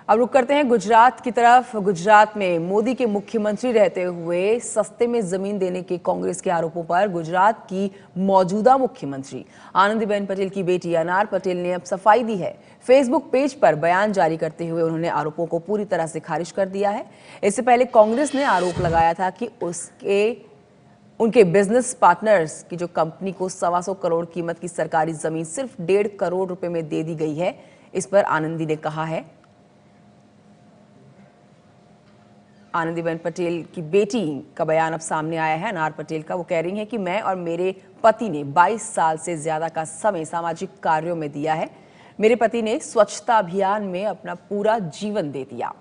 अब रुक करते हैं गुजरात की तरफ। गुजरात में मोदी के मुख्यमंत्री रहते हुए सस्ते में जमीन देने के कांग्रेस के आरोपों पर गुजरात की मौजूदा मुख्यमंत्री आनंदीबेन पटेल की बेटी अनार पटेल ने अब सफाई दी है। फेसबुक पेज पर बयान जारी करते हुए उन्होंने आरोपों को पूरी तरह से खारिज कर दिया है। इससे पहले कांग्रेस ने आरोप लगाया था कि उनके बिजनेस पार्टनर्स की जो कंपनी को 125 करोड़ कीमत की सरकारी जमीन सिर्फ 1.5 करोड़ रुपए में दे दी गई है। इस पर आनंदी ने कहा है, आनंदीबेन पटेल की बेटी का बयान अब सामने आया है, अनार पटेल का। वो कह रही हैं कि मैं और मेरे पति ने 22 साल से ज्यादा का समय सामाजिक कार्यों में दिया है। मेरे पति ने स्वच्छता अभियान में अपना पूरा जीवन दे दिया।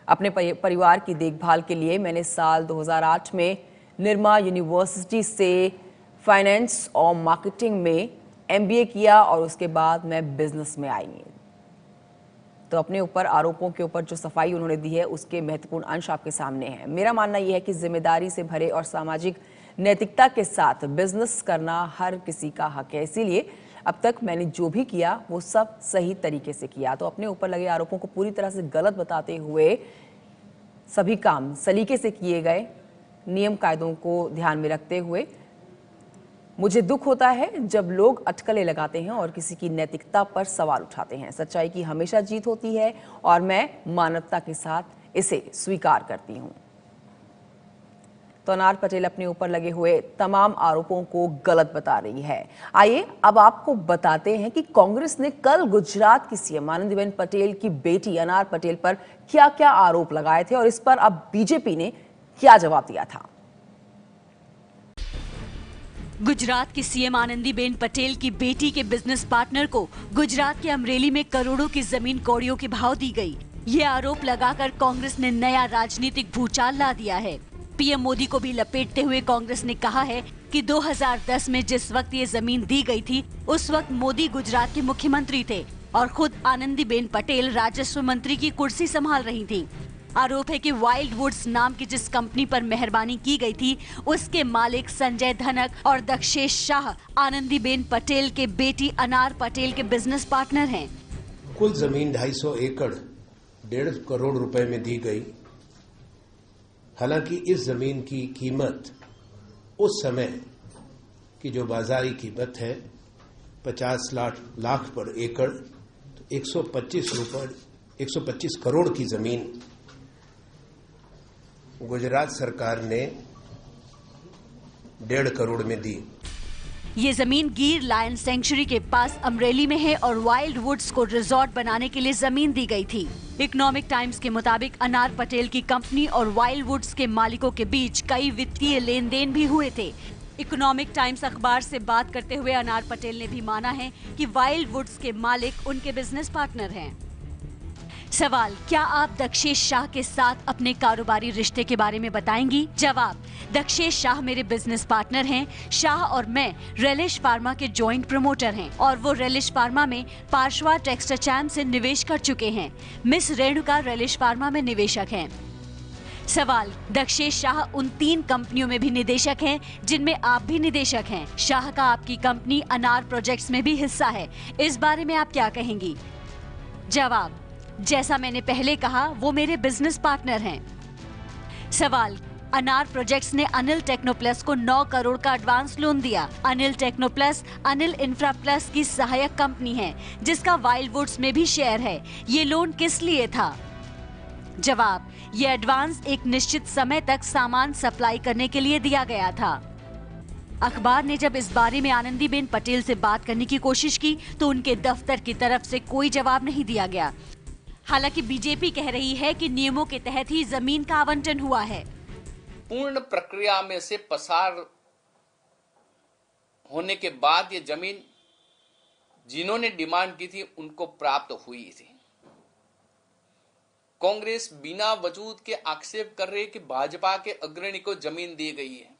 अपने परिवार की देखभाल के लिए मैंने साल 2008 में निर्मा यूनिवर्सिटी से फाइनेंस और मार्केटिंग में MBA किया और उसके बाद मैं बिजनेस में आई। तो अपने ऊपर आरोपों के ऊपर जो सफाई उन्होंने दी है उसके महत्वपूर्ण अंश आपके सामने हैं। मेरा मानना यह है कि जिम्मेदारी से भरे और सामाजिक नैतिकता के साथ बिजनेस करना हर किसी का हक है। इसीलिए अब तक मैंने जो भी किया वो सब सही तरीके से किया। तो अपने ऊपर लगे आरोपों को पूरी तरह से गलत बताते हुए सभी काम सलीके से किए गए, नियम कायदों को ध्यान में रखते हुए। मुझे दुख होता है जब लोग अटकलें लगाते हैं और किसी की नैतिकता पर सवाल उठाते हैं। सच्चाई की हमेशा जीत होती है और मैं मानवता के साथ इसे स्वीकार करती हूं। तो अनार पटेल अपने ऊपर लगे हुए तमाम आरोपों को गलत बता रही है। आइए अब आपको बताते हैं कि कांग्रेस ने कल गुजरात की सीएम आनंदीबेन पटेल की बेटी अनार पटेल पर क्या क्या आरोप लगाए थे और इस पर अब बीजेपी ने क्या जवाब दिया था। गुजरात की सीएम आनंदीबेन पटेल की बेटी के बिजनेस पार्टनर को गुजरात के अमरेली में करोड़ों की जमीन कौड़ियों के भाव दी गई। ये आरोप लगाकर कांग्रेस ने नया राजनीतिक भूचाल ला दिया है। पीएम मोदी को भी लपेटते हुए कांग्रेस ने कहा है कि 2010 में जिस वक्त ये जमीन दी गई थी उस वक्त मोदी गुजरात के मुख्यमंत्री थे और खुद आनंदीबेन पटेल राजस्व मंत्री की कुर्सी संभाल रही थी। आरोप है कि वाइल्ड वुड्स नाम की जिस कंपनी पर मेहरबानी की गई थी उसके मालिक संजय धनक और दक्षेश शाह आनंदीबेन पटेल के बेटी अनार पटेल के बिजनेस पार्टनर हैं। कुल जमीन 250 एकड़ 1.5 करोड़ रुपए में दी गई। हालांकि इस जमीन की कीमत उस समय की जो बाजारी कीमत है 50 लाख पर एकड़, तो 125 करोड़ की जमीन गुजरात सरकार ने 1.5 करोड़ में दी। ये जमीन गिर लायन सेंचुरी के पास अमरेली में है और वाइल्ड वुड्स को रिजॉर्ट बनाने के लिए जमीन दी गई थी। इकोनॉमिक टाइम्स के मुताबिक अनार पटेल की कंपनी और वाइल्ड वुड्स के मालिकों के बीच कई वित्तीय लेन देन भी हुए थे। इकोनॉमिक टाइम्स अखबार से बात करते हुए अनार पटेल ने भी माना है कि वाइल्ड वुड्स के मालिक उनके बिजनेस पार्टनर हैं। सवाल, क्या आप दक्षेश शाह के साथ अपने कारोबारी रिश्ते के बारे में बताएंगी? जवाब, दक्षेश शाह मेरे बिजनेस पार्टनर हैं। शाह और मैं रेलिश फार्मा के जॉइंट प्रमोटर हैं और वो रेलिश फार्मा में पार्श्वा टेक्सटाचैम से निवेश कर चुके हैं। मिस रेणुका रेलिश फार्मा में निवेशक हैं। सवाल, दक्षेश शाह उन 3 कंपनियों में भी निदेशक हैं जिनमें आप भी निदेशक हैं। शाह का आपकी कंपनी अनार प्रोजेक्ट्स में भी हिस्सा है। इस बारे में आप क्या कहेंगी? जवाब, जैसा मैंने पहले कहा वो मेरे बिजनेस पार्टनर हैं। सवाल, अनार प्रोजेक्ट्स ने अनिल टेक्नोप्लस को 9 करोड़ का एडवांस लोन दिया। अनिल टेक्नोप्लस अनिल इंफ्रा प्लस की सहायक कंपनी है जिसका वाइल्ड वुड्स में भी शेयर है। ये लोन किस लिए था? जवाब, ये एडवांस एक निश्चित समय तक सामान सप्लाई करने के लिए दिया गया था। अखबार ने जब इस बारे में आनंदीबेन पटेल से बात करने की कोशिश की तो उनके दफ्तर की तरफ से कोई जवाब नहीं दिया गया। हालांकि बीजेपी कह रही है कि नियमों के तहत ही जमीन का आवंटन हुआ है। पूर्ण प्रक्रिया में से पसार होने के बाद ये जमीन जिन्होंने डिमांड की थी उनको प्राप्त हुई थी। कांग्रेस बिना वजूद के आक्षेप कर रही है कि भाजपा के अग्रणी को जमीन दी गई है।